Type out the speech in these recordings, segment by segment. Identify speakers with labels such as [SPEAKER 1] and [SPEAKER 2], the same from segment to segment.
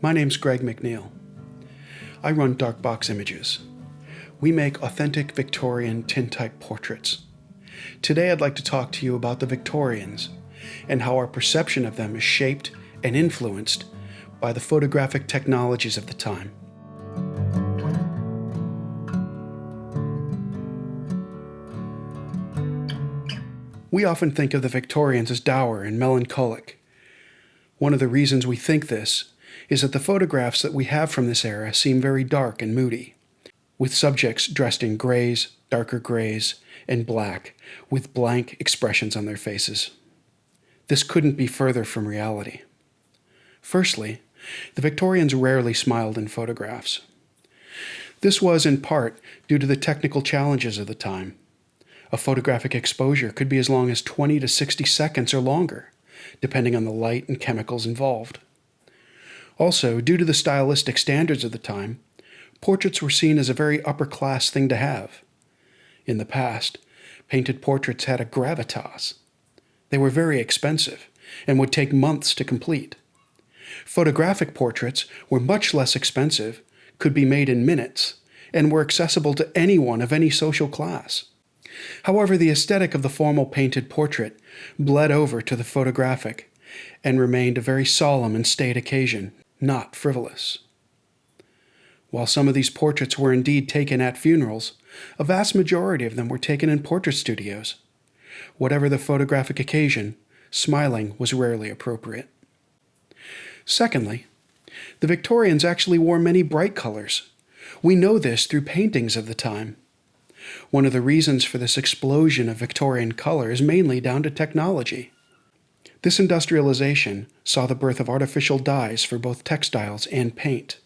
[SPEAKER 1] My name's Greg McNeil. I run Dark Box Images. We make authentic Victorian tintype portraits. Today I'd like to talk to you about the Victorians and how our perception of them is shaped and influenced by the photographic technologies of the time. We often think of the Victorians as dour and melancholic. One of the reasons we think this is that the photographs that we have from this era seem very dark and moody, with subjects dressed in grays, darker grays, and black, with blank expressions on their faces. This couldn't be further from reality. Firstly, the Victorians rarely smiled in photographs. This was in part due to the technical challenges of the time. A photographic exposure could be as long as 20 to 60 seconds or longer, depending on the light and chemicals involved. Also, due to the stylistic standards of the time, portraits were seen as a very upper-class thing to have. In the past, painted portraits had a gravitas. They were very expensive and would take months to complete. Photographic portraits were much less expensive, could be made in minutes, and were accessible to anyone of any social class. However, the aesthetic of the formal painted portrait bled over to the photographic and remained a very solemn and staid occasion, not frivolous. While some of these portraits were indeed taken at funerals, a vast majority of them were taken in portrait studios. Whatever the photographic occasion, smiling was rarely appropriate. Secondly, the Victorians actually wore many bright colors. We know this through paintings of the time. One of the reasons for this explosion of Victorian colour is mainly down to technology. This industrialization saw the birth of artificial dyes for both textiles and paint.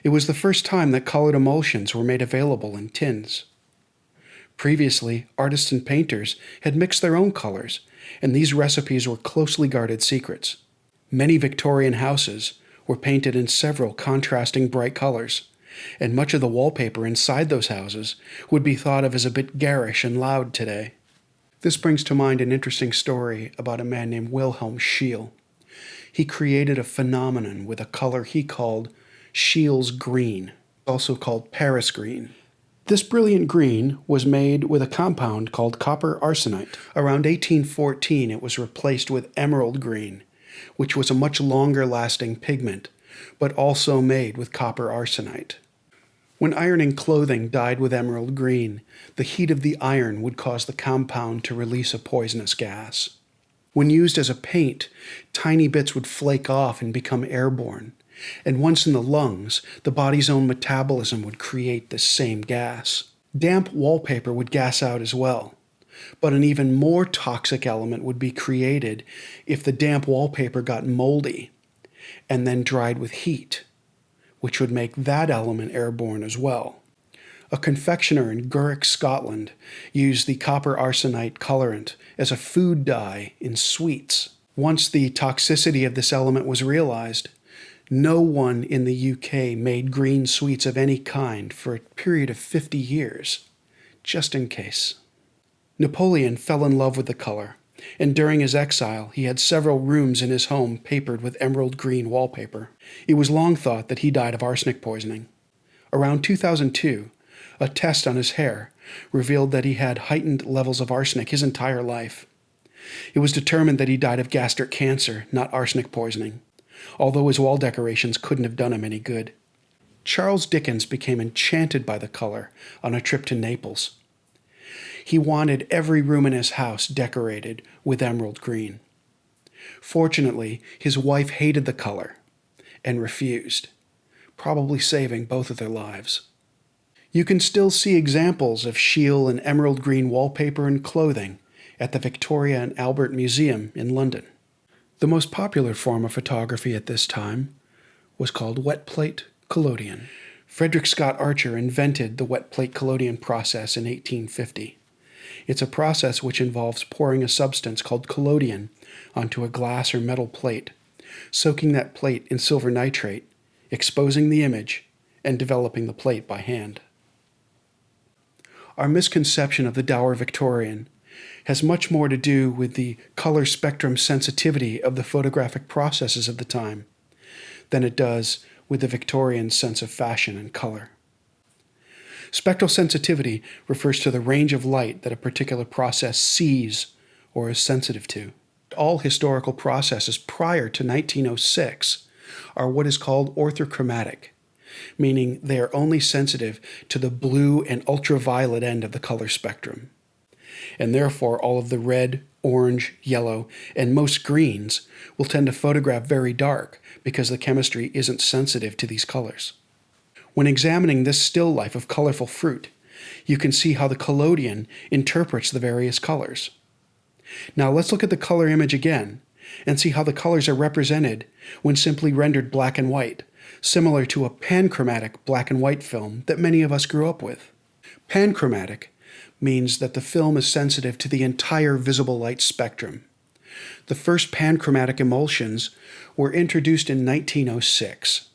[SPEAKER 1] It was the first time that colored emulsions were made available in tins. Previously, artists and painters had mixed their own colors, and these recipes were closely guarded secrets. Many Victorian houses were painted in several contrasting bright colors, and much of the wallpaper inside those houses would be thought of as a bit garish and loud today. This brings to mind an interesting story about a man named Wilhelm Scheele. He created a phenomenon with a color he called Scheele's green, also called Paris green. This brilliant green was made with a compound called copper arsenite. Around 1814, it was replaced with emerald green, which was a much longer-lasting pigment, but also made with copper arsenite. When ironing clothing dyed with emerald green, the heat of the iron would cause the compound to release a poisonous gas. When used as a paint, tiny bits would flake off and become airborne, and once in the lungs, the body's own metabolism would create this same gas. Damp wallpaper would gas out as well, but an even more toxic element would be created if the damp wallpaper got moldy and then dried with heat, which would make that element airborne as well. A confectioner in Gurrick, Scotland, used the copper arsenite colorant as a food dye in sweets. Once the toxicity of this element was realized, no one in the UK made green sweets of any kind for a period of 50 years, just in case. Napoleon fell in love with the color, and during his exile, he had several rooms in his home papered with emerald green wallpaper. It was long thought that he died of arsenic poisoning. Around 2002, a test on his hair revealed that he had heightened levels of arsenic his entire life. It was determined that he died of gastric cancer, not arsenic poisoning, although his wall decorations couldn't have done him any good. Charles Dickens became enchanted by the color on a trip to Naples. He wanted every room in his house decorated with emerald green. Fortunately, his wife hated the color and refused, probably saving both of their lives. You can still see examples of Scheele and emerald green wallpaper and clothing at the Victoria and Albert Museum in London. The most popular form of photography at this time was called Wetplate Collodion. Frederick Scott Archer invented the Wetplate Collodion process in 1850. It's a process which involves pouring a substance called collodion onto a glass or metal plate, soaking that plate in silver nitrate, exposing the image, and developing the plate by hand. Our misconception of the dour Victorian has much more to do with the color spectrum sensitivity of the photographic processes of the time. than it does with the Victorian sense of fashion and color. Spectral sensitivity refers to the range of light that a particular process sees or is sensitive to. All historical processes prior to 1906 are what is called orthochromatic, meaning they are only sensitive to the blue and ultraviolet end of the color spectrum. And therefore, all of the red, orange, yellow, and most greens will tend to photograph very dark because the chemistry isn't sensitive to these colors. When examining this still life of colorful fruit, you can see how the collodion interprets the various colors. Now let's look at the color image again and see how the colors are represented when simply rendered black and white, similar to a panchromatic black and white film that many of us grew up with. Panchromatic means that the film is sensitive to the entire visible light spectrum. The first panchromatic emulsions were introduced in 1906.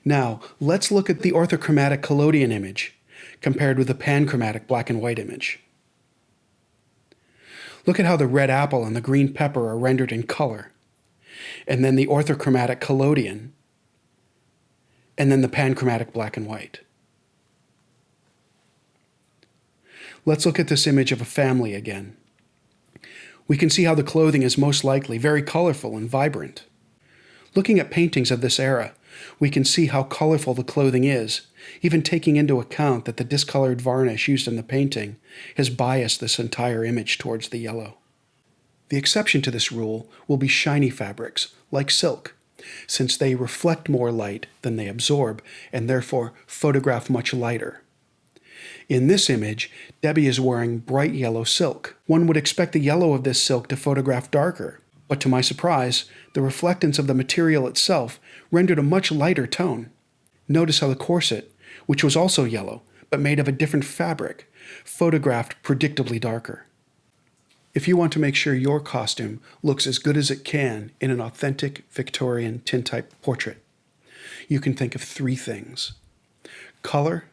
[SPEAKER 1] Now, let's look at the orthochromatic collodion image compared with the panchromatic black and white image. Look at how the red apple and the green pepper are rendered in color, and then the orthochromatic collodion, and then the panchromatic black and white. Let's look at this image of a family again. We can see how the clothing is most likely very colorful and vibrant. Looking at paintings of this era, we can see how colorful the clothing is, even taking into account that the discolored varnish used in the painting has biased this entire image towards the yellow. The exception to this rule will be shiny fabrics, like silk, since they reflect more light than they absorb and therefore photograph much lighter. In this image, Debbie is wearing bright yellow silk. One would expect the yellow of this silk to photograph darker, but to my surprise, the reflectance of the material itself rendered a much lighter tone. Notice how the corset, which was also yellow, but made of a different fabric, photographed predictably darker. If you want to make sure your costume looks as good as it can in an authentic Victorian tintype portrait, you can think of three things: color,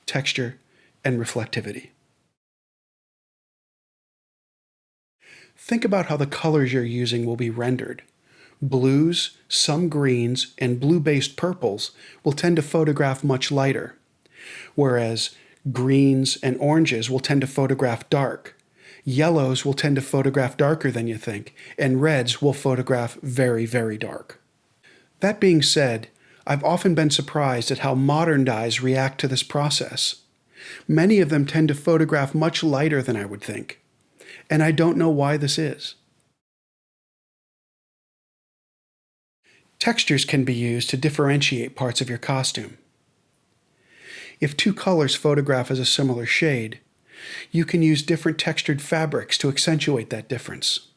[SPEAKER 1] texture, and reflectivity. Think about how the colors you're using will be rendered. Blues, some greens, and blue-based purples will tend to photograph much lighter, whereas greens and oranges will tend to photograph dark. Yellows will tend to photograph darker than you think, and reds will photograph very, very dark. That being said, I've often been surprised at how modern dyes react to this process. Many of them tend to photograph much lighter than I would think, and I don't know why this is. Textures can be used to differentiate parts of your costume. If two colors photograph as a similar shade, you can use different textured fabrics to accentuate that difference.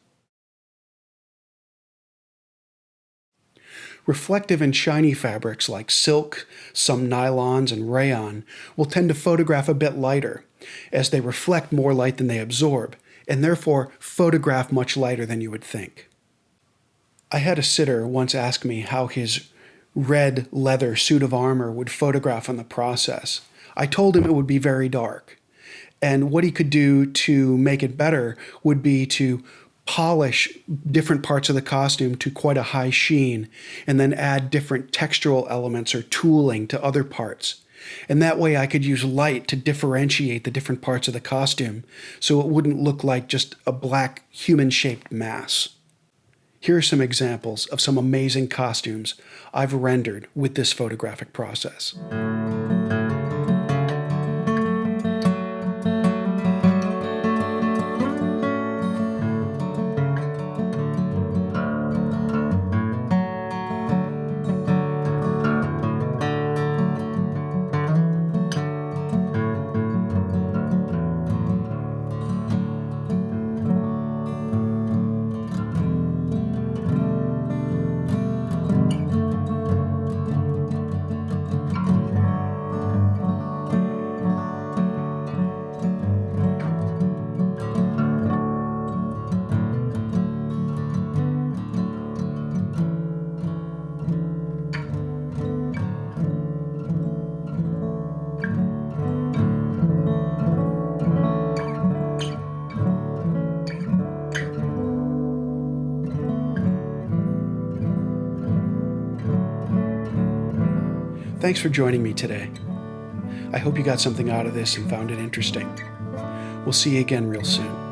[SPEAKER 1] Reflective and shiny fabrics like silk, some nylons, and rayon will tend to photograph a bit lighter, as they reflect more light than they absorb, and therefore photograph much lighter than you would think. I had a sitter once ask me how his red leather suit of armor would photograph in the process. I told him it would be very dark, and what he could do to make it better would be to polish different parts of the costume to quite a high sheen, and then add different textural elements or tooling to other parts. And that way I could use light to differentiate the different parts of the costume so it wouldn't look like just a black human-shaped mass. Here are some examples of some amazing costumes I've rendered with this photographic process. Thanks for joining me today. I hope you got something out of this and found it interesting. We'll see you again real soon.